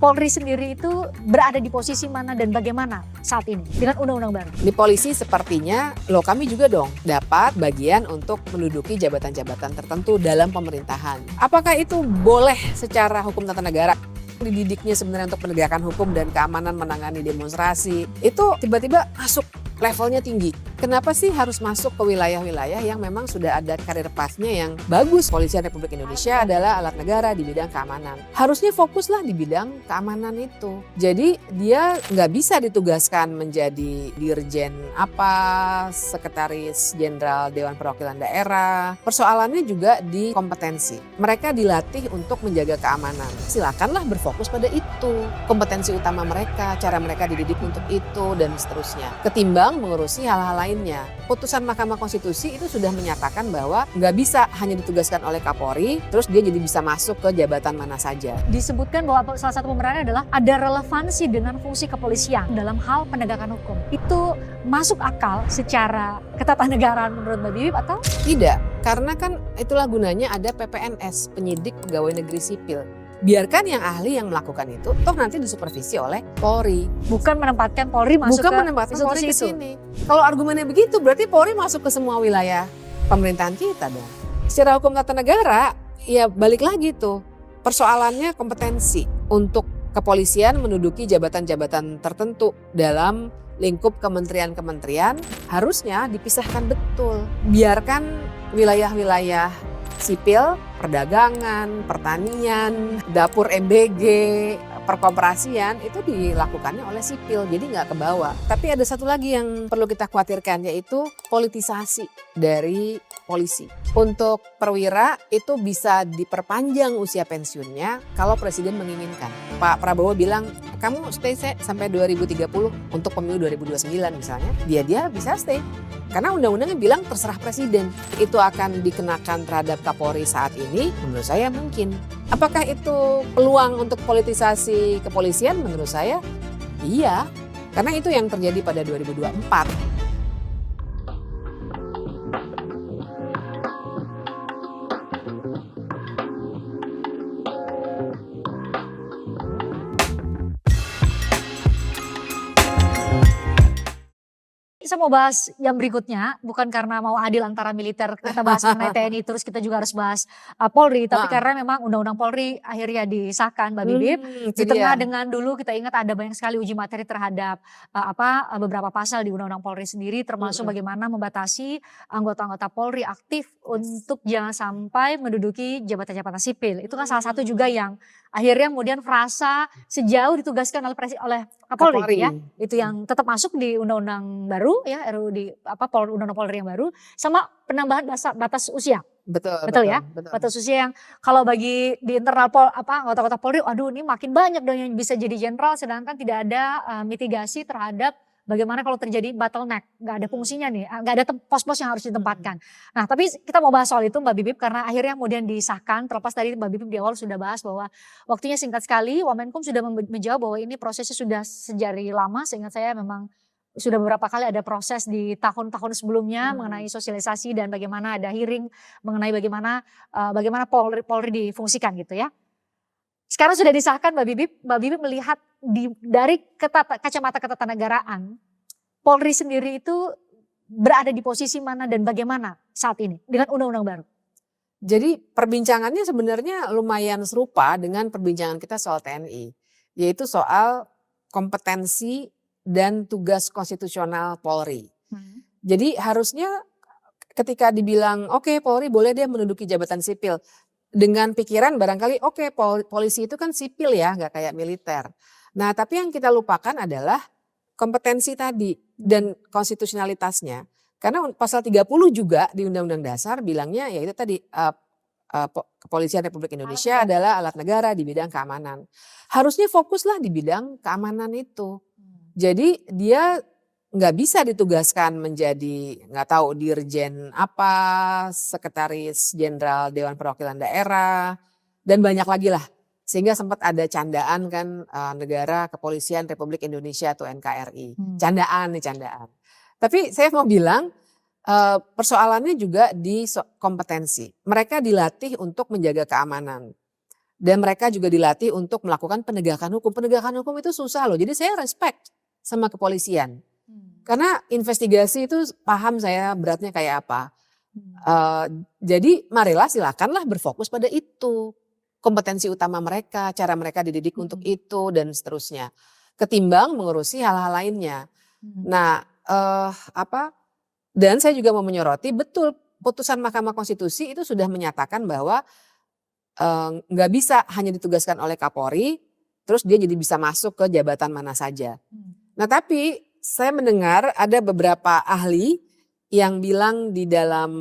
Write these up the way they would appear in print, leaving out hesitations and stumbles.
Polri sendiri itu berada di posisi mana dan bagaimana saat ini dengan undang-undang baru? Di polisi sepertinya, kami juga dong dapat bagian untuk menduduki jabatan-jabatan tertentu dalam pemerintahan. Apakah itu boleh secara hukum tata negara? Dididiknya sebenarnya untuk penegakan hukum dan keamanan menangani demonstrasi, itu tiba-tiba masuk levelnya tinggi. Kenapa sih harus masuk ke wilayah-wilayah yang memang sudah ada karir pathnya yang bagus? Kepolisian Republik Indonesia adalah alat negara di bidang keamanan. Harusnya fokuslah di bidang keamanan itu. Jadi dia nggak bisa ditugaskan menjadi dirjen apa, sekretaris jenderal Dewan Perwakilan Daerah. Persoalannya juga di kompetensi. Mereka dilatih untuk menjaga keamanan. Silakanlah berfokus pada itu. Kompetensi utama mereka, cara mereka dididik untuk itu, dan seterusnya. Ketimbang mengurusi hal-hal lainnya. Putusan Mahkamah Konstitusi itu sudah menyatakan bahwa nggak bisa hanya ditugaskan oleh Kapolri, terus dia jadi bisa masuk ke jabatan mana saja. Disebutkan bahwa salah satu pembenarannya adalah ada relevansi dengan fungsi kepolisian dalam hal penegakan hukum. Itu masuk akal secara ketatanegaraan menurut Mbak Bibip atau? Tidak, karena kan itulah gunanya ada PPNS, penyidik pegawai negeri sipil. Biarkan yang ahli yang melakukan itu, toh nanti disupervisi oleh Polri. Bukan menempatkan Polri masuk Bukan menempatkan Polri ke itu. sini. Kalau argumennya begitu, berarti Polri masuk ke semua wilayah pemerintahan kita dong. Secara hukum tata negara, ya balik lagi tuh. Persoalannya kompetensi untuk kepolisian menduduki jabatan-jabatan tertentu dalam lingkup kementerian-kementerian harusnya dipisahkan betul. Biarkan wilayah-wilayah sipil, perdagangan, pertanian, dapur MBG, perkoperasian itu dilakukannya oleh sipil, jadi nggak ke bawah. Tapi ada satu lagi yang perlu kita khawatirkan, yaitu politisasi dari polisi. Untuk perwira itu bisa diperpanjang usia pensiunnya kalau presiden menginginkan. Pak Prabowo bilang, kamu stay sampai 2030 untuk pemilu 2029 misalnya, dia bisa stay. Karena undang-undangnya bilang terserah presiden. Itu akan dikenakan terhadap Kapolri saat ini, menurut saya mungkin. Apakah itu peluang untuk politisasi kepolisian? Menurut saya iya. Karena itu yang terjadi pada 2024. Saya mau bahas yang berikutnya, bukan karena mau adil antara militer, kita bahas mengenai TNI, terus kita juga harus bahas Polri, tapi karena memang Undang-Undang Polri akhirnya disahkan, Mbak Bibip. Di tengah dengan dulu kita ingat ada banyak sekali uji materi terhadap beberapa pasal di Undang-Undang Polri sendiri, termasuk bagaimana membatasi anggota-anggota Polri aktif untuk jangan sampai menduduki jabatan-jabatan sipil. Itu kan salah satu juga yang akhirnya kemudian frasa sejauh ditugaskan oleh Kapolri ya, itu yang tetap masuk di undang-undang baru ya, RUU di undang-undang Polri yang baru, sama penambahan batas usia. Betul ya, batas usia yang kalau bagi di internal anggota-anggota Polri, aduh ini makin banyak dong yang bisa jadi jenderal, sedangkan tidak ada mitigasi terhadap bagaimana kalau terjadi bottleneck, nggak ada fungsinya nih, nggak ada pos-pos yang harus ditempatkan. Nah tapi kita mau bahas soal itu Mbak Bibip karena akhirnya kemudian disahkan, terlepas dari Mbak Bibip di awal sudah bahas bahwa waktunya singkat sekali, Wamenkum sudah menjawab bahwa ini prosesnya sudah sejari lama, seingat saya memang sudah beberapa kali ada proses di tahun-tahun sebelumnya mengenai sosialisasi dan bagaimana ada hearing mengenai bagaimana Polri difungsikan gitu ya. Sekarang sudah disahkan Mbak Bibip melihat dari kacamata ketatanegaraan, Polri sendiri itu berada di posisi mana dan bagaimana saat ini dengan undang-undang baru? Jadi perbincangannya sebenarnya lumayan serupa dengan perbincangan kita soal TNI, yaitu soal kompetensi dan tugas konstitusional Polri. Jadi harusnya ketika dibilang oke, Polri boleh dia menduduki jabatan sipil, dengan pikiran barangkali oke, polisi itu kan sipil ya, nggak kayak militer. Nah tapi yang kita lupakan adalah kompetensi tadi dan konstitusionalitasnya. Karena pasal 30 juga di Undang-Undang Dasar bilangnya ya itu tadi Kepolisian Republik Indonesia adalah alat negara di bidang keamanan. Harusnya fokuslah di bidang keamanan itu. Jadi dia nggak bisa ditugaskan menjadi dirjen apa, sekretaris jenderal Dewan Perwakilan Daerah, dan banyak lagi lah. Sehingga sempat ada candaan kan negara Kepolisian Republik Indonesia atau NKRI. Candaan. Tapi saya mau bilang persoalannya juga di kompetensi. Mereka dilatih untuk menjaga keamanan. Dan mereka juga dilatih untuk melakukan penegakan hukum. Penegakan hukum itu susah loh. Jadi saya respect sama kepolisian. Karena investigasi itu paham saya beratnya kayak apa. Jadi marilah silakanlah berfokus pada itu. Kompetensi utama mereka, cara mereka dididik untuk itu dan seterusnya. Ketimbang mengurusi hal-hal lainnya. Nah, dan saya juga mau menyoroti betul putusan Mahkamah Konstitusi itu sudah menyatakan bahwa nggak bisa hanya ditugaskan oleh Kapolri, terus dia jadi bisa masuk ke jabatan mana saja. Nah tapi saya mendengar ada beberapa ahli yang bilang di dalam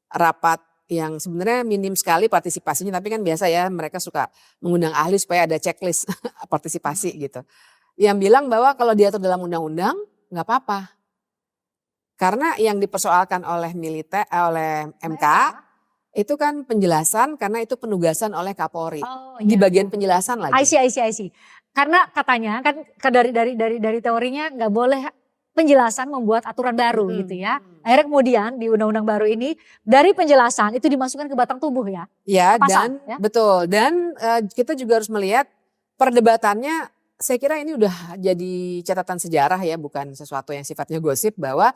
rapat yang sebenarnya minim sekali partisipasinya, tapi kan biasa ya mereka suka mengundang ahli supaya ada checklist partisipasi gitu. Yang bilang bahwa kalau diatur dalam undang-undang nggak apa-apa. Karena yang dipersoalkan oleh oleh MK itu kan penjelasan karena itu penugasan oleh Kapolri. Di bagian penjelasan lagi. I see. Karena katanya kan dari teorinya nggak boleh penjelasan membuat aturan baru gitu ya. Akhirnya kemudian di undang-undang baru ini dari penjelasan itu dimasukkan ke batang tubuh ya. Ya, pasal, dan betul. Dan kita juga harus melihat perdebatannya, saya kira ini udah jadi catatan sejarah ya, bukan sesuatu yang sifatnya gosip, bahwa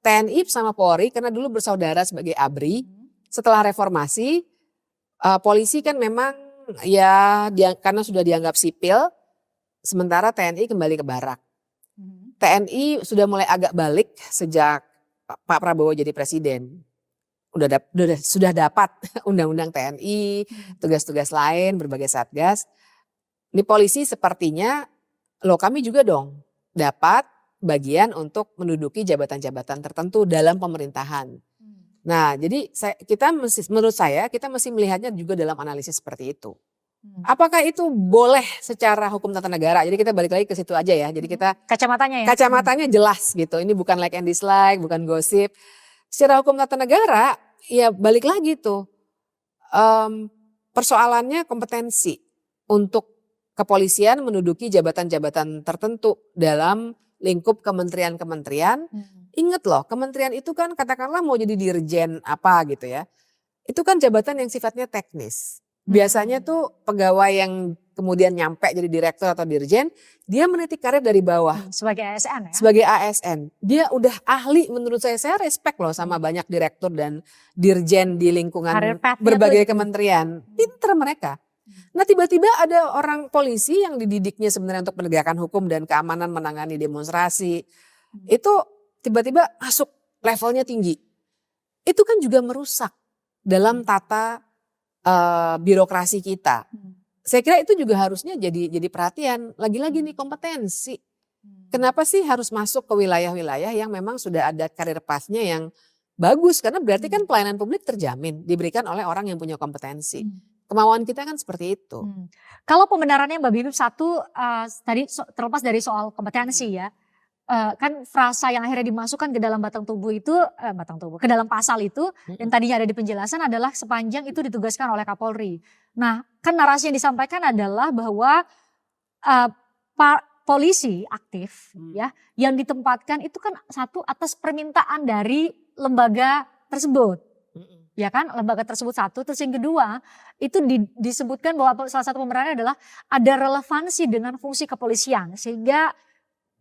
TNI sama Polri karena dulu bersaudara sebagai ABRI. Setelah reformasi, polisi kan memang ya karena sudah dianggap sipil, sementara TNI kembali ke barak. TNI sudah mulai agak balik sejak Pak Prabowo jadi presiden. Sudah dapat undang-undang TNI, tugas-tugas lain, berbagai satgas. Ini polisi sepertinya, loh kami juga dong dapat bagian untuk menduduki jabatan-jabatan tertentu dalam pemerintahan. Nah, jadi menurut saya kita mesti melihatnya juga dalam analisis seperti itu. Apakah itu boleh secara hukum tata negara? Jadi kita balik lagi ke situ aja ya. Jadi kita kacamatanya jelas gitu. Ini bukan like and dislike, bukan gosip. Secara hukum tata negara ya balik lagi tuh. Persoalannya kompetensi untuk kepolisian menduduki jabatan-jabatan tertentu dalam lingkup kementerian-kementerian. Ingat loh, kementerian itu kan katakanlah mau jadi dirjen apa gitu ya. Itu kan jabatan yang sifatnya teknis. Biasanya tuh pegawai yang kemudian nyampe jadi direktur atau dirjen, dia meniti karir dari bawah. Sebagai ASN ya? Sebagai ASN. Dia udah ahli menurut saya respect loh sama banyak direktur dan dirjen di lingkungan berbagai kementerian. Pinter mereka. Nah tiba-tiba ada orang polisi yang dididiknya sebenarnya untuk penegakan hukum dan keamanan menangani demonstrasi. Itu tiba-tiba masuk levelnya tinggi. Itu kan juga merusak dalam tata birokrasi kita. Saya kira itu juga harusnya jadi perhatian. Lagi-lagi nih kompetensi. Kenapa sih harus masuk ke wilayah-wilayah yang memang sudah ada karir pathnya yang bagus. Karena berarti kan pelayanan publik terjamin diberikan oleh orang yang punya kompetensi. Kemauan kita kan seperti itu. Kalau pembenarannya Mbak Bibip satu tadi terlepas dari soal kompetensi ya. Kan frasa yang akhirnya dimasukkan ke dalam batang tubuh itu, ke dalam pasal itu yang tadinya ada di penjelasan adalah sepanjang itu ditugaskan oleh Kapolri. Nah kan narasi yang disampaikan adalah bahwa polisi aktif ya yang ditempatkan itu kan satu atas permintaan dari lembaga tersebut. Ya kan, lembaga tersebut satu, terus yang kedua itu disebutkan bahwa salah satu pembenarannya adalah ada relevansi dengan fungsi kepolisian sehingga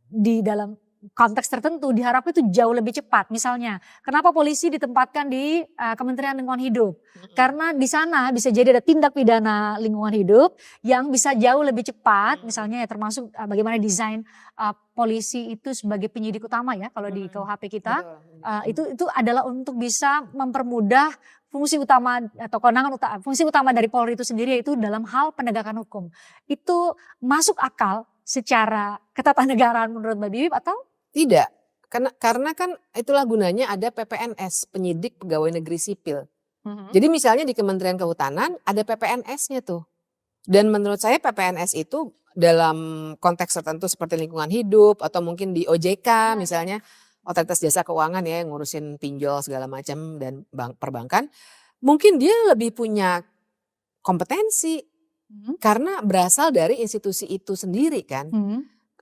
di dalam konteks tertentu diharapkan itu jauh lebih cepat. Misalnya, kenapa polisi ditempatkan di Kementerian Lingkungan Hidup? Karena di sana bisa jadi ada tindak pidana lingkungan hidup yang bisa jauh lebih cepat. Misalnya ya termasuk bagaimana desain polisi itu sebagai penyidik utama ya kalau di KUHP kita. Itu adalah untuk bisa mempermudah fungsi utama atau kewenangan fungsi utama dari Polri itu sendiri yaitu dalam hal penegakan hukum. Itu masuk akal secara ketatanegaraan menurut Mbak Bibip atau? Tidak, karena kan itulah gunanya ada PPNS, penyidik pegawai negeri sipil. Jadi misalnya di Kementerian Kehutanan ada PPNS-nya tuh. Dan menurut saya PPNS itu dalam konteks tertentu seperti lingkungan hidup atau mungkin di OJK misalnya, Otoritas Jasa Keuangan ya yang ngurusin pinjol segala macam dan perbankan, mungkin dia lebih punya kompetensi karena berasal dari institusi itu sendiri kan.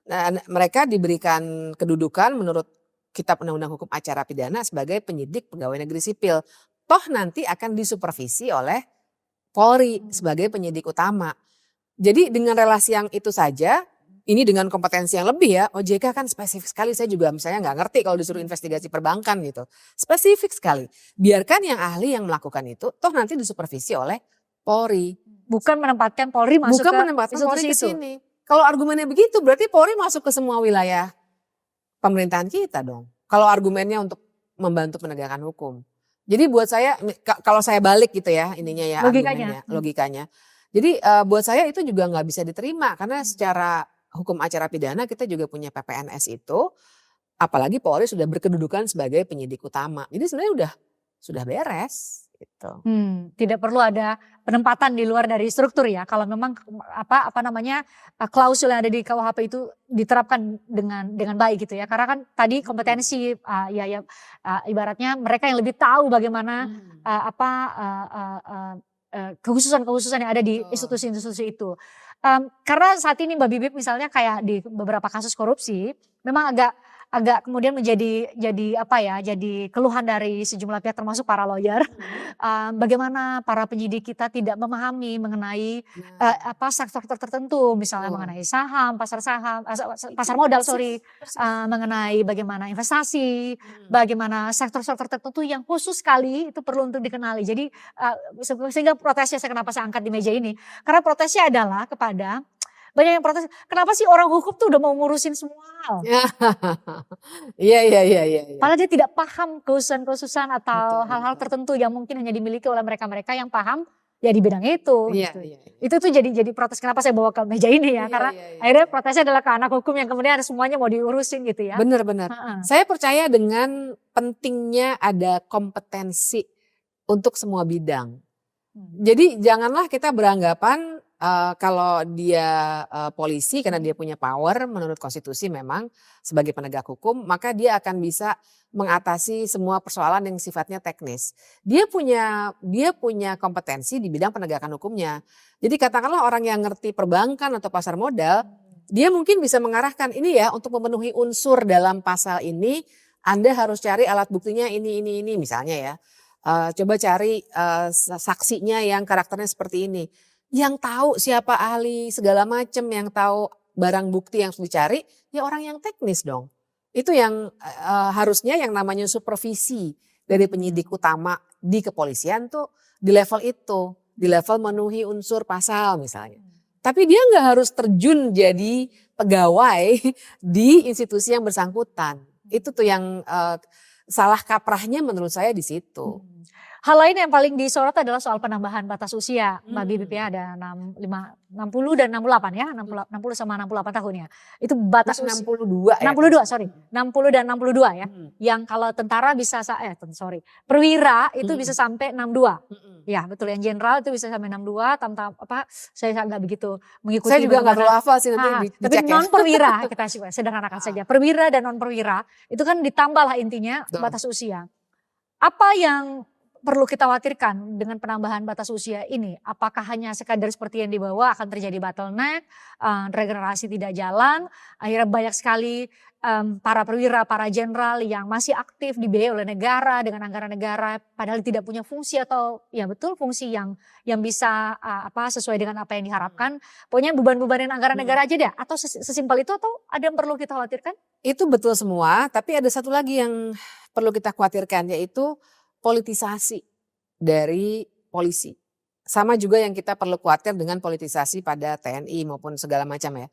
Nah, mereka diberikan kedudukan menurut Kitab Undang-Undang Hukum Acara Pidana sebagai penyidik pegawai negeri sipil. Toh nanti akan disupervisi oleh Polri sebagai penyidik utama. Jadi dengan relasi yang itu saja, ini dengan kompetensi yang lebih ya, OJK kan spesifik sekali, saya juga misalnya nggak ngerti kalau disuruh investigasi perbankan gitu. Spesifik sekali, biarkan yang ahli yang melakukan itu, toh nanti disupervisi oleh Polri. Bukan menempatkan Polri masuk Bukan ke menempatkan Polri ke institusi itu. sini. Kalau argumennya begitu, berarti Polri masuk ke semua wilayah pemerintahan kita dong. Kalau argumennya untuk membantu penegakan hukum. Jadi buat saya, kalau saya balik gitu ya ininya ya argumennya, logikanya. Jadi buat saya itu juga nggak bisa diterima karena secara hukum acara pidana kita juga punya PPNS itu, apalagi Polri sudah berkedudukan sebagai penyidik utama. Jadi sebenarnya sudah beres gitu. Tidak perlu ada penempatan di luar dari struktur ya. Kalau memang klausul yang ada di KUHP itu diterapkan dengan baik gitu ya. Karena kan tadi kompetensi ibaratnya mereka yang lebih tahu bagaimana kehususan-kehususan yang ada di institusi-institusi itu. Karena saat ini Mbak Bibip misalnya kayak di beberapa kasus korupsi memang agak kemudian menjadi jadi keluhan dari sejumlah pihak termasuk para lawyer. Bagaimana para penyidik kita tidak memahami mengenai sektor tertentu misalnya mengenai saham, pasar modal mengenai bagaimana investasi, bagaimana sektor-sektor tertentu yang khusus sekali itu perlu untuk dikenali. Jadi sehingga protesnya kenapa saya angkat di meja ini, karena protesnya adalah kepada banyak yang protes, kenapa sih orang hukum tuh udah mau ngurusin semua hal? Iya. Padahal dia tidak paham khususan atau hal-hal tertentu yang mungkin hanya dimiliki oleh mereka-mereka yang paham ya di bidang itu. Iya. Itu tuh jadi protes kenapa saya bawa ke meja ini ya, karena akhirnya protesnya adalah ke anak hukum yang kemudian semuanya mau diurusin gitu ya. Benar. Saya percaya dengan pentingnya ada kompetensi untuk semua bidang. Jadi janganlah kita beranggapan kalau dia polisi karena dia punya power menurut konstitusi memang sebagai penegak hukum, maka dia akan bisa mengatasi semua persoalan yang sifatnya teknis. Dia punya kompetensi di bidang penegakan hukumnya. Jadi katakanlah orang yang ngerti perbankan atau pasar modal, dia mungkin bisa mengarahkan ini ya untuk memenuhi unsur dalam pasal ini, Anda harus cari alat buktinya ini misalnya ya. Coba cari saksinya yang karakternya seperti ini. Yang tahu siapa ahli segala macam, yang tahu barang bukti yang harus dicari, ya orang yang teknis dong. Itu yang harusnya yang namanya supervisi dari penyidik utama di kepolisian tuh di level itu, di level memenuhi unsur pasal misalnya. Tapi dia nggak harus terjun jadi pegawai di institusi yang bersangkutan. Itu tuh yang salah kaprahnya menurut saya di situ. Hal lain yang paling disorot adalah soal penambahan batas usia. Mbak Bibip ya ada 60 dan 68 ya, 60 sama 68 tahun ya. Itu batas usia. 62 ya. 62 sorry, 60 dan 62 ya. Yang kalau tentara bisa, perwira itu bisa sampai 62. Ya betul, yang jenderal itu bisa sampai 62, saya nggak begitu mengikuti. Saya juga nggak terlalu hafal sih nanti tapi non perwira kita sederhanakan saja. Perwira dan non perwira itu kan ditambahlah intinya batas usia. Apa yang perlu kita khawatirkan dengan penambahan batas usia ini? Apakah hanya sekadar seperti yang dibawa akan terjadi bottleneck, regenerasi tidak jalan, akhirnya banyak sekali para perwira, para jenderal yang masih aktif dibiayai oleh negara dengan anggaran negara, padahal tidak punya fungsi atau ya betul fungsi yang bisa sesuai dengan apa yang diharapkan. Pokoknya beban-bebanin anggaran negara aja deh, atau sesimpel itu, atau ada yang perlu kita khawatirkan? Itu betul semua, tapi ada satu lagi yang perlu kita khawatirkan, yaitu politisasi dari polisi. Sama juga yang kita perlu khawatir dengan politisasi pada TNI maupun segala macam ya.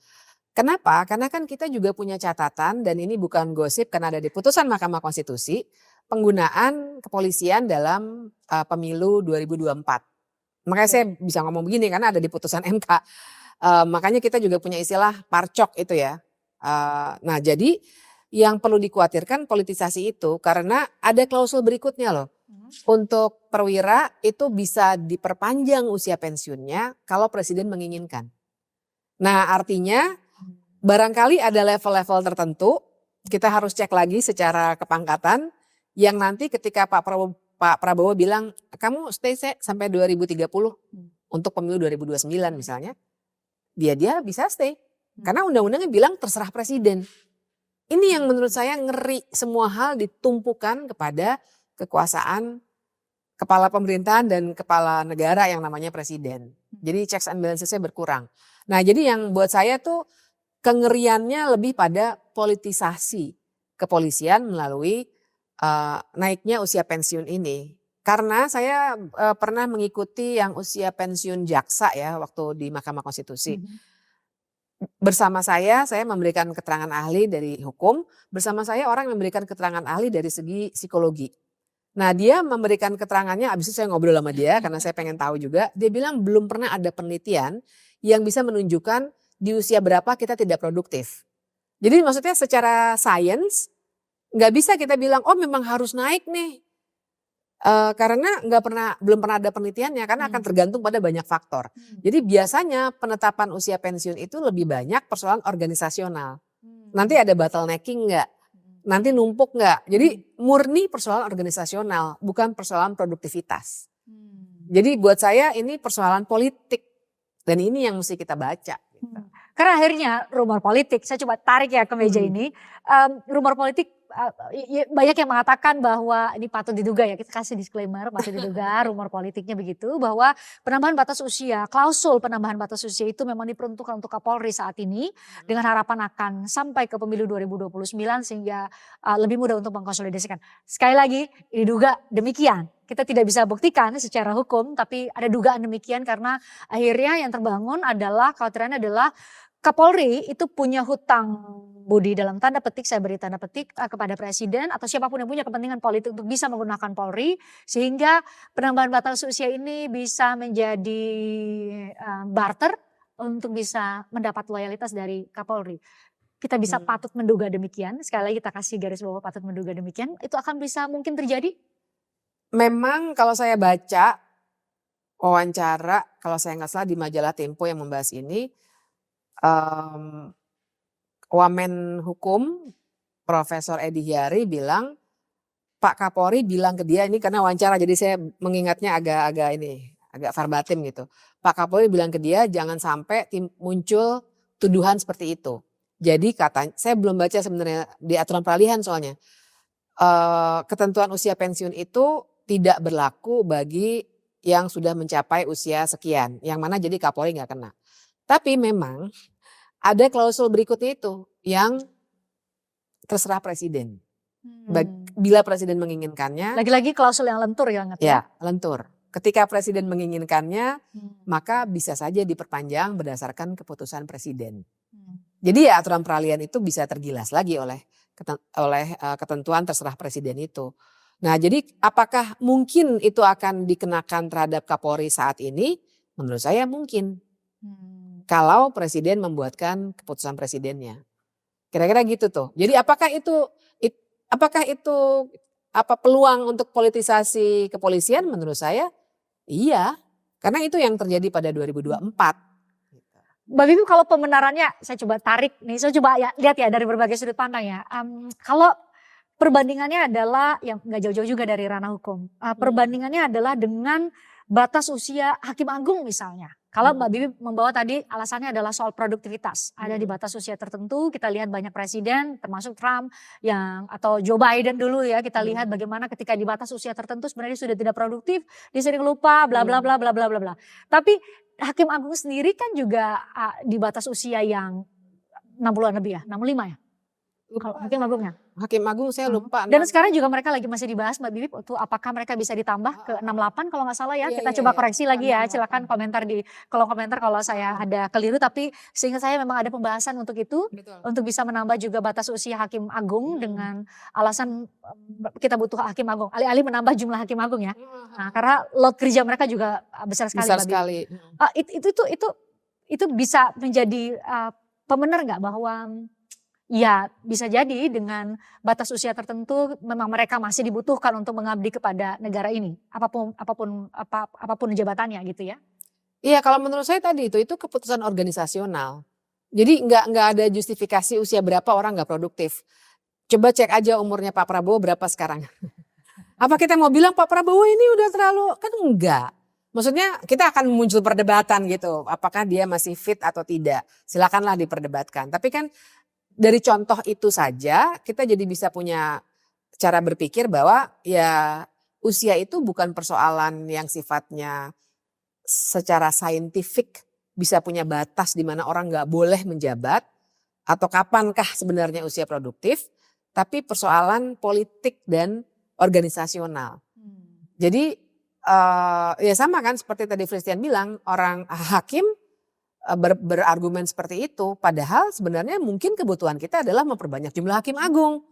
Kenapa? Karena kan kita juga punya catatan, dan ini bukan gosip karena ada di putusan Mahkamah Konstitusi, penggunaan kepolisian dalam pemilu 2024. Makanya saya bisa ngomong begini karena ada di putusan MK. Makanya kita juga punya istilah parcok itu ya. Nah jadi yang perlu dikhawatirkan politisasi itu karena ada klausul berikutnya loh. Untuk perwira itu bisa diperpanjang usia pensiunnya kalau presiden menginginkan. Nah artinya barangkali ada level-level tertentu kita harus cek lagi secara kepangkatan yang nanti ketika Pak Prabowo bilang kamu stay sampai 2030 untuk pemilu 2029 misalnya, dia bisa stay karena undang-undangnya bilang terserah presiden. Ini yang menurut saya ngeri, semua hal ditumpukan kepada kekuasaan kepala pemerintahan dan kepala negara yang namanya presiden. Jadi checks and balancesnya berkurang. Nah jadi yang buat saya tuh kengeriannya lebih pada politisasi kepolisian melalui naiknya usia pensiun ini. Karena saya pernah mengikuti yang usia pensiun jaksa ya waktu di Mahkamah Konstitusi. Bersama saya memberikan keterangan ahli dari hukum, bersama saya orang yang memberikan keterangan ahli dari segi psikologi. Nah dia memberikan keterangannya, abis itu saya ngobrol sama dia karena saya pengen tahu juga. Dia bilang belum pernah ada penelitian yang bisa menunjukkan di usia berapa kita tidak produktif. Jadi maksudnya secara sains nggak bisa kita bilang oh memang harus naik nih. Karena belum pernah ada penelitiannya karena akan tergantung pada banyak faktor. Jadi biasanya penetapan usia pensiun itu lebih banyak persoalan organisasional. Nanti ada bottlenecking nggak? Nanti numpuk nggak? Jadi murni persoalan organisasional, bukan persoalan produktivitas. Jadi buat saya ini persoalan politik dan ini yang mesti kita baca. Gitu. Karena akhirnya rumor politik, saya coba tarik ya ke meja ini, rumor politik banyak yang mengatakan bahwa ini patut diduga ya, kita kasih disclaimer patut diduga rumor politiknya begitu, bahwa penambahan batas usia, klausul penambahan batas usia itu memang diperuntukkan untuk Kapolri saat ini dengan harapan akan sampai ke pemilu 2029 sehingga lebih mudah untuk mengkonsolidasikan. Sekali lagi diduga demikian. Kita tidak bisa buktikan secara hukum tapi ada dugaan demikian karena akhirnya yang terbangun adalah kekhawatirannya adalah Kapolri itu punya hutang budi dalam tanda petik, saya beri tanda petik kepada presiden atau siapapun yang punya kepentingan politik untuk bisa menggunakan Polri sehingga penambahan batas usia ini bisa menjadi barter untuk bisa mendapat loyalitas dari Kapolri. Kita bisa patut menduga demikian, sekali lagi kita kasih garis bawah patut menduga demikian, itu akan bisa mungkin terjadi? Memang kalau saya baca wawancara, kalau saya nggak salah di majalah Tempo yang membahas ini, Wamen Hukum Profesor Edi Hyari bilang Pak Kapolri bilang ke dia, ini karena wawancara jadi saya mengingatnya agak verbatim gitu. Pak Kapolri bilang ke dia jangan sampai muncul tuduhan seperti itu. Jadi katanya, saya belum baca sebenarnya di aturan peralihan soalnya. Ketentuan usia pensiun itu tidak berlaku bagi yang sudah mencapai usia sekian. Yang mana jadi Kapolri nggak kena. Tapi memang ada klausul berikutnya itu yang terserah presiden. Bila presiden menginginkannya. Lagi-lagi klausul yang lentur ya. Ya lentur. Ketika presiden menginginkannya maka bisa saja diperpanjang berdasarkan keputusan presiden. Jadi ya aturan peralihan itu bisa tergilas lagi oleh ketentuan terserah presiden itu. Nah jadi apakah mungkin itu akan dikenakan terhadap Kapolri saat ini? Menurut saya mungkin. Kalau presiden membuatkan keputusan presidennya. Kira-kira gitu tuh. Jadi apakah itu peluang untuk politisasi kepolisian? Menurut saya iya. Karena itu yang terjadi pada 2024. Mbak Bibi kalau pembenarannya saya coba tarik nih, saya coba ya, lihat ya dari berbagai sudut pandang ya. Kalau perbandingannya adalah yang nggak jauh-jauh juga dari ranah hukum. Perbandingannya adalah dengan batas usia Hakim Agung misalnya. Kalau Mbak Bibi membawa tadi alasannya adalah soal produktivitas. Ada di batas usia tertentu, kita lihat banyak presiden termasuk Trump atau Joe Biden dulu ya. Kita lihat bagaimana ketika di batas usia tertentu sebenarnya sudah tidak produktif, dia sering lupa bla bla bla bla bla bla bla. Tapi Hakim Agung sendiri kan juga di batas usia yang 60-an lebih ya, 65 ya. Kalau Hakim Agungnya. Hakim Agung saya lupa. Dan sekarang juga mereka lagi masih dibahas Mbak Bibi untuk apakah mereka bisa ditambah ke 68 kalau nggak salah ya. Kita coba koreksi lagi ya, silakan komentar di kolom komentar kalau saya ada keliru. Tapi seingat saya memang ada pembahasan untuk itu. Betul. Untuk bisa menambah juga batas usia Hakim Agung dengan alasan kita butuh Hakim Agung. Alih-alih menambah jumlah Hakim Agung ya. Nah, karena load kerja mereka juga besar sekali. Besar sekali. Itu bisa menjadi pembenar nggak bahwa ya bisa jadi dengan batas usia tertentu memang mereka masih dibutuhkan untuk mengabdi kepada negara ini apapun jabatannya gitu ya. Iya kalau menurut saya tadi itu keputusan organisasional. Jadi nggak ada justifikasi usia berapa orang nggak produktif. Coba cek aja umurnya Pak Prabowo berapa sekarang. Apa kita mau bilang Pak Prabowo ini udah terlalu, kan enggak. Maksudnya kita akan muncul perdebatan gitu. Apakah dia masih fit atau tidak. Silakanlah diperdebatkan. Tapi kan dari contoh itu saja kita jadi bisa punya cara berpikir bahwa ya usia itu bukan persoalan yang sifatnya secara saintifik bisa punya batas di mana orang nggak boleh menjabat atau kapankah sebenarnya usia produktif, tapi persoalan politik dan organisasional. Jadi ya sama kan seperti tadi Christian bilang, orang hakim berargumen seperti itu, padahal sebenarnya mungkin kebutuhan kita adalah memperbanyak jumlah hakim agung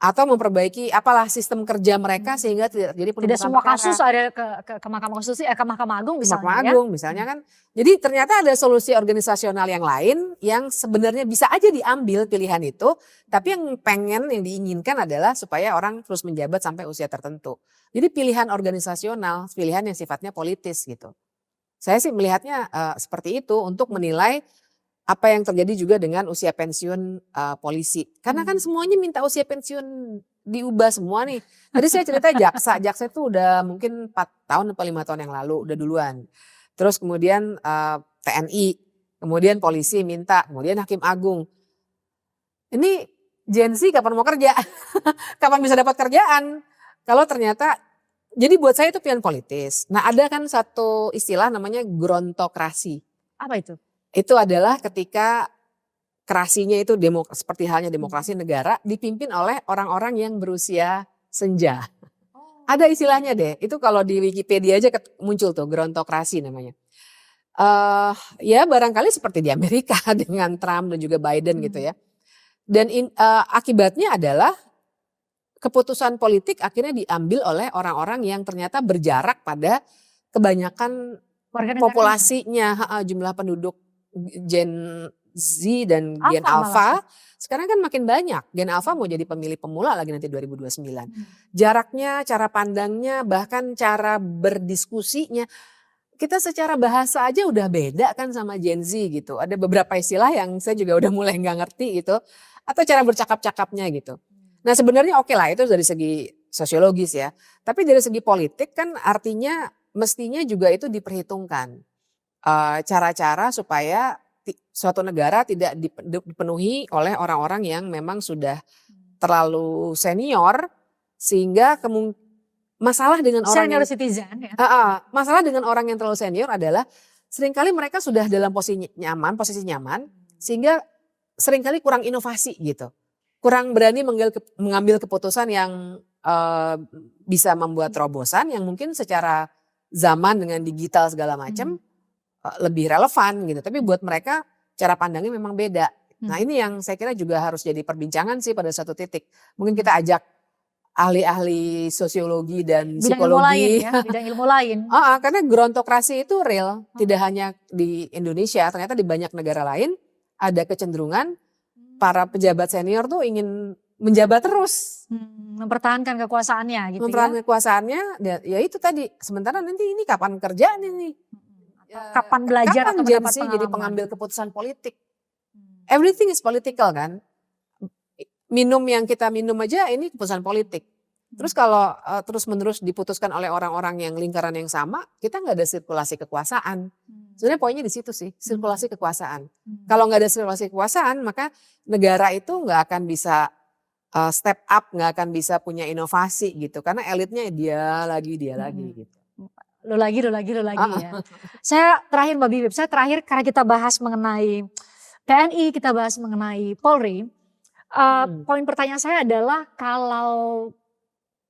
atau memperbaiki apalah sistem kerja mereka sehingga tidak terjadi Tidak penumpukan semua perkara. kasus ada ke Mahkamah Konstitusi, ke Mahkamah Agung misalnya Mahkamah ya. Agung misalnya kan. Jadi ternyata ada solusi organisasional yang lain yang sebenarnya bisa aja diambil pilihan itu, tapi yang diinginkan adalah supaya orang terus menjabat sampai usia tertentu. Jadi pilihan organisasional, pilihan yang sifatnya politis gitu. Saya sih melihatnya seperti itu untuk menilai apa yang terjadi juga dengan usia pensiun polisi. Karena kan semuanya minta usia pensiun diubah semua nih. Tadi saya cerita jaksa itu udah mungkin 4 tahun atau 5 tahun yang lalu udah duluan. Terus kemudian TNI, kemudian polisi minta, kemudian hakim agung. Ini Gen Z kapan mau kerja? Kapan bisa dapat kerjaan? Kalau ternyata, jadi buat saya itu pilihan politis. Nah ada kan satu istilah namanya gerontokrasi. Apa itu? Itu adalah ketika kerasinya itu seperti halnya demokrasi negara dipimpin oleh orang-orang yang berusia senja. Ada istilahnya deh, itu kalau di Wikipedia aja muncul tuh gerontokrasi namanya. Ya barangkali seperti di Amerika dengan Trump dan juga Biden gitu ya. Dan akibatnya adalah keputusan politik akhirnya diambil oleh orang-orang yang ternyata berjarak pada kebanyakan populasinya, jumlah penduduk Gen Z dan Gen Alpha. Sekarang kan makin banyak. Gen Alpha mau jadi pemilih pemula lagi nanti 2029. Jaraknya, cara pandangnya, bahkan cara berdiskusinya. Kita secara bahasa aja udah beda kan sama Gen Z gitu. Ada beberapa istilah yang saya juga udah mulai nggak ngerti gitu. Atau cara bercakap-cakapnya gitu. Nah sebenarnya oke lah itu dari segi sosiologis ya. Tapi dari segi politik kan artinya mestinya juga itu diperhitungkan. Cara-cara supaya suatu negara tidak dipenuhi oleh orang-orang yang memang sudah terlalu senior sehingga masalah dengan orang senior citizen ya. Masalah dengan orang yang terlalu senior adalah seringkali mereka sudah dalam posisi nyaman sehingga seringkali kurang inovasi gitu. Kurang berani mengambil keputusan yang bisa membuat terobosan yang mungkin secara zaman dengan digital segala macam lebih relevan gitu. Tapi buat mereka cara pandangnya memang beda. Nah ini yang saya kira juga harus jadi perbincangan sih pada satu titik. Mungkin kita ajak ahli-ahli sosiologi dan psikologi. Bidang ilmu lain. Karena gerontokrasi itu real. Tidak hanya di Indonesia, ternyata di banyak negara lain ada kecenderungan para pejabat senior tuh ingin menjabat terus. Mempertahankan kekuasaannya gitu mempertahankan kekuasaannya, ya itu tadi. Sementara nanti ini kapan kerjaan ini? Kapan belajar kapan atau Gen mendapat Z pengalaman? jadi pengambil keputusan politik? Everything is political kan. Minum yang kita minum aja ini keputusan politik. Terus kalau terus-menerus diputuskan oleh orang-orang yang lingkaran yang sama, kita nggak ada sirkulasi kekuasaan. Sebenarnya poinnya di situ sih, sirkulasi kekuasaan. Kalau nggak ada sirkulasi kekuasaan, maka negara itu nggak akan bisa step up, nggak akan bisa punya inovasi gitu. Karena elitnya dia lagi gitu. Lo lagi ya. Saya terakhir Mbak Bibip, karena kita bahas mengenai TNI, kita bahas mengenai Polri. Poin pertanyaan saya adalah kalau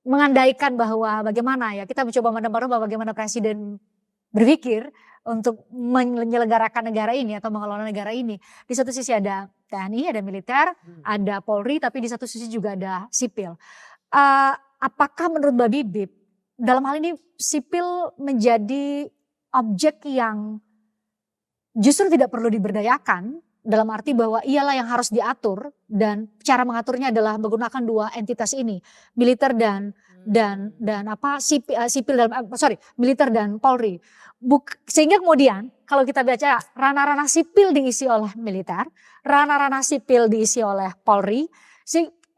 mengandaikan bahwa bagaimana ya kita mencoba merubah bagaimana presiden berpikir untuk menyelenggarakan negara ini atau mengelola negara ini. Di satu sisi ada TNI, ada militer, ada Polri, tapi di satu sisi juga ada sipil. Apakah menurut Mbak Bibip dalam hal ini sipil menjadi objek yang justru tidak perlu diberdayakan, dalam arti bahwa ialah yang harus diatur dan cara mengaturnya adalah menggunakan dua entitas ini, militer dan militer dan Polri. Sehingga kemudian kalau kita baca ranah-ranah sipil diisi oleh militer, ranah-ranah sipil diisi oleh Polri,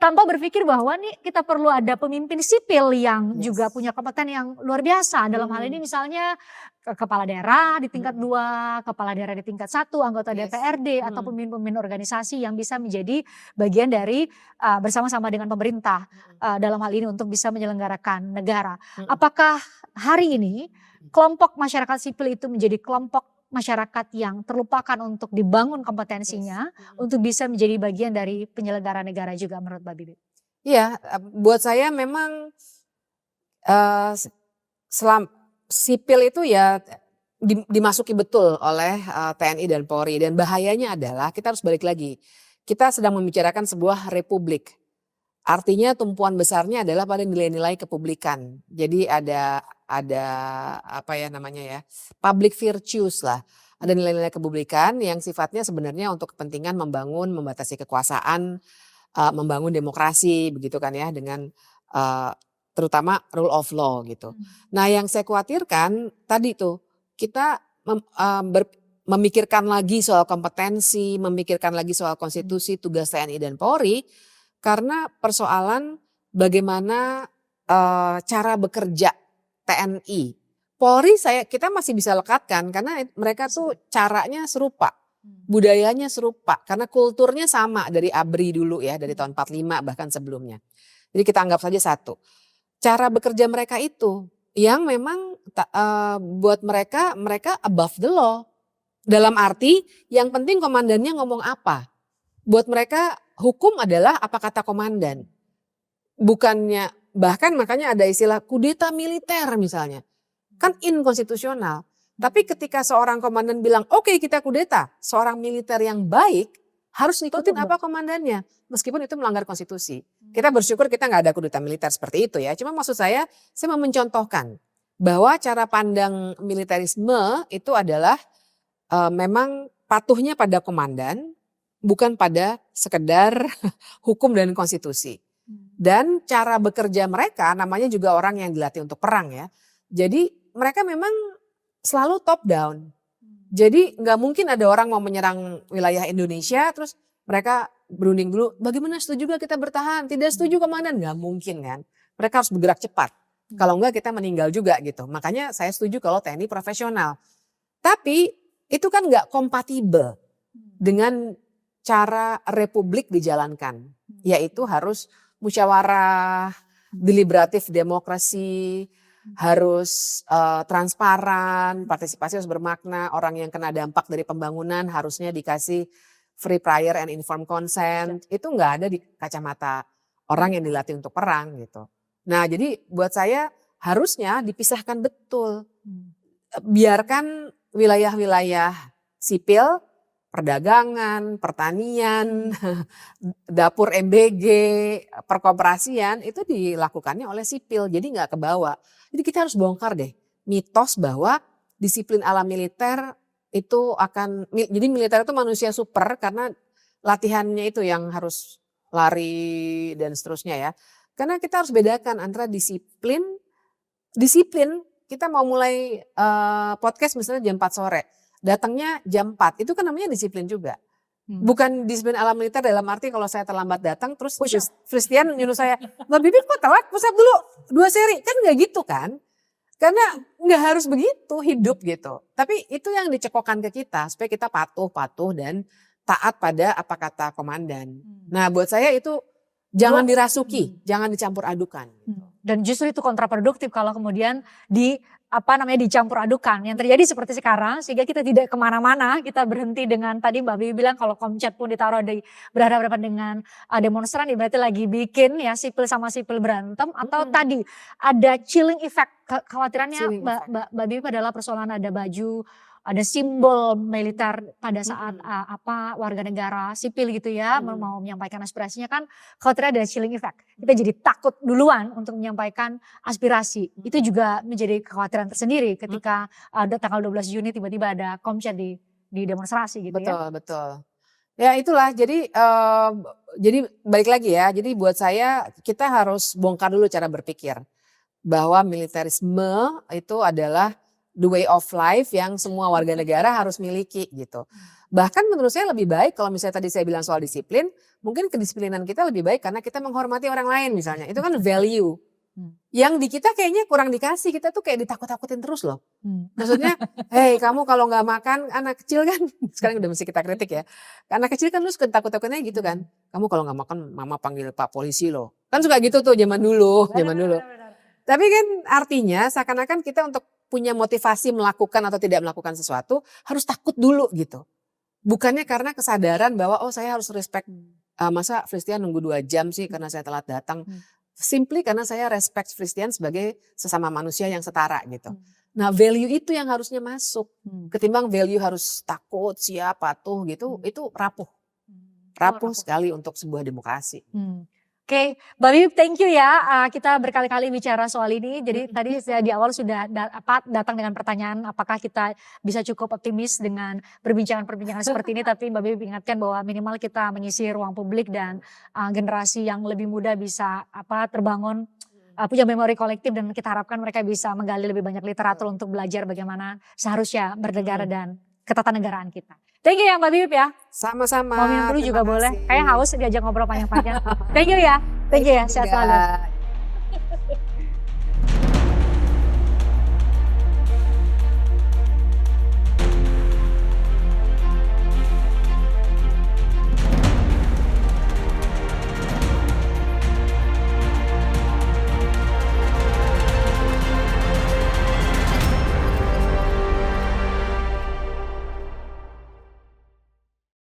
tanpa berpikir bahwa nih kita perlu ada pemimpin sipil yang juga punya kompeten yang luar biasa. Dalam hal ini misalnya kepala daerah di tingkat 2, kepala daerah di tingkat 1, anggota DPRD atau pemimpin-pemimpin organisasi yang bisa menjadi bagian dari bersama-sama dengan pemerintah dalam hal ini untuk bisa menyelenggarakan negara. Apakah hari ini kelompok masyarakat sipil itu menjadi kelompok masyarakat yang terlupakan untuk dibangun kompetensinya untuk bisa menjadi bagian dari penyelenggara negara juga menurut Mbak Bibi? Iya, buat saya memang sipil itu ya dimasuki betul oleh TNI dan Polri, dan bahayanya adalah kita harus balik lagi. Kita sedang membicarakan sebuah republik. Artinya tumpuan besarnya adalah pada nilai-nilai kepublikan. Jadi ada apa ya namanya ya, public virtues lah. Ada nilai-nilai kepublikan yang sifatnya sebenarnya untuk kepentingan membangun, membatasi kekuasaan, membangun demokrasi begitu kan ya, dengan terutama rule of law gitu. Nah yang saya khawatirkan tadi tuh kita memikirkan lagi soal kompetensi, memikirkan lagi soal konstitusi, tugas TNI dan Polri, karena persoalan bagaimana cara bekerja TNI. Polri kita masih bisa lekatkan karena mereka tuh caranya serupa, budayanya serupa, karena kulturnya sama dari ABRI dulu ya, dari tahun 45 bahkan sebelumnya. Jadi kita anggap saja satu. Cara bekerja mereka itu yang memang buat mereka above the law. Dalam arti yang penting komandannya ngomong apa. Buat mereka hukum adalah apa kata komandan. Bukannya, bahkan makanya ada istilah kudeta militer misalnya. Kan inkonstitusional. Tapi ketika seorang komandan bilang oke, kita kudeta, seorang militer yang baik harus ngikutin apa komandannya. Meskipun itu melanggar konstitusi. Kita bersyukur kita nggak ada kudeta militer seperti itu ya. Cuma maksud saya mau mencontohkan bahwa cara pandang militerisme itu adalah memang patuhnya pada komandan, bukan pada sekedar hukum dan konstitusi. Dan cara bekerja mereka namanya juga orang yang dilatih untuk perang ya. Jadi mereka memang selalu top down. Jadi nggak mungkin ada orang mau menyerang wilayah Indonesia terus mereka berunding dulu. Bagaimana setuju gak kita bertahan? Tidak setuju komandan? Nggak mungkin kan. Mereka harus bergerak cepat. Kalau enggak kita meninggal juga gitu. Makanya saya setuju kalau TNI profesional. Tapi itu kan nggak kompatibel dengan cara republik dijalankan. Yaitu harus musyawarah, deliberatif demokrasi, harus transparan, partisipasi harus bermakna, orang yang kena dampak dari pembangunan harusnya dikasih free prior and informed consent. Itu nggak ada di kacamata orang yang dilatih untuk perang gitu. Nah jadi buat saya harusnya dipisahkan betul. Biarkan wilayah-wilayah sipil, perdagangan, pertanian, dapur MBG, perkoperasian itu dilakukannya oleh sipil. Jadi nggak kebawa. Jadi kita harus bongkar deh mitos bahwa disiplin ala militer itu jadi militer itu manusia super karena latihannya itu yang harus lari dan seterusnya ya. Karena kita harus bedakan antara disiplin kita mau mulai podcast misalnya jam 4 sore. Datangnya jam 4, itu kan namanya disiplin juga. Bukan disiplin ala militer dalam arti kalau saya terlambat datang terus Christian nyuruh saya, Mbak Bibi kok telat, push up dulu 2 seri. Kan gak gitu kan. Karena gak harus begitu hidup gitu. Tapi itu yang dicekokkan ke kita supaya kita patuh dan taat pada apa kata komandan. Nah buat saya itu jangan dirasuki, jangan dicampur adukan. Dan justru itu kontraproduktif kalau kemudian dicampur adukan. Yang terjadi seperti sekarang sehingga kita tidak kemana-mana, kita berhenti dengan tadi Mbak Bibi bilang kalau komcat pun ditaruh berhadapan dengan demonstran berarti lagi bikin ya sipil sama sipil berantem atau tadi ada chilling effect. Kekhawatirannya Mbak Bibi adalah persoalan ada baju, ada simbol militer pada saat warga negara sipil gitu ya mau menyampaikan aspirasinya kan khawatirnya ada chilling effect. Kita jadi takut duluan untuk menyampaikan aspirasi. Itu juga menjadi kekhawatiran tersendiri ketika ada tanggal 12 Juni tiba-tiba ada komcat di demonstrasi gitu ya. Betul. Ya itulah jadi balik lagi ya. Jadi buat saya kita harus bongkar dulu cara berpikir bahwa militerisme itu adalah the way of life yang semua warga negara harus miliki gitu. Bahkan menurut saya lebih baik kalau misalnya tadi saya bilang soal disiplin, mungkin kedisiplinan kita lebih baik karena kita menghormati orang lain misalnya. Itu kan value. Yang di kita kayaknya kurang dikasih, kita tuh kayak ditakut-takutin terus loh. Maksudnya, hey kamu kalau nggak makan, anak kecil kan, sekarang udah mesti kita kritik ya. Anak kecil kan lu suka takut-takutnya gitu kan. Kamu kalau nggak makan, mama panggil Pak Polisi loh. Kan suka gitu tuh zaman dulu. Tapi kan artinya seakan-akan kita untuk punya motivasi melakukan atau tidak melakukan sesuatu, harus takut dulu gitu. Bukannya karena kesadaran bahwa oh saya harus respect, masa Fristian nunggu 2 jam sih karena saya telat datang. Simply karena saya respect Fristian sebagai sesama manusia yang setara gitu. Nah value itu yang harusnya masuk. Ketimbang value harus takut, siap, patuh gitu, itu rapuh. Rapuh sekali untuk sebuah demokrasi. Oke, Mbak Bibip thank you ya. Kita berkali-kali bicara soal ini. Jadi tadi saya di awal sudah datang dengan pertanyaan apakah kita bisa cukup optimis dengan perbincangan-perbincangan seperti ini. Tapi Mbak Bibip ingatkan bahwa minimal kita mengisi ruang publik dan generasi yang lebih muda bisa terbangun, punya memori kolektif, dan kita harapkan mereka bisa menggali lebih banyak literatur untuk belajar bagaimana seharusnya bernegara dan ketatanegaraan kita. Thank you ya Mbak Bibip ya. Sama-sama. Mau minum dulu juga boleh. Kayak haus diajak ngobrol panjang-panjang. Thank you ya. Thank you ya. Sehat selalu.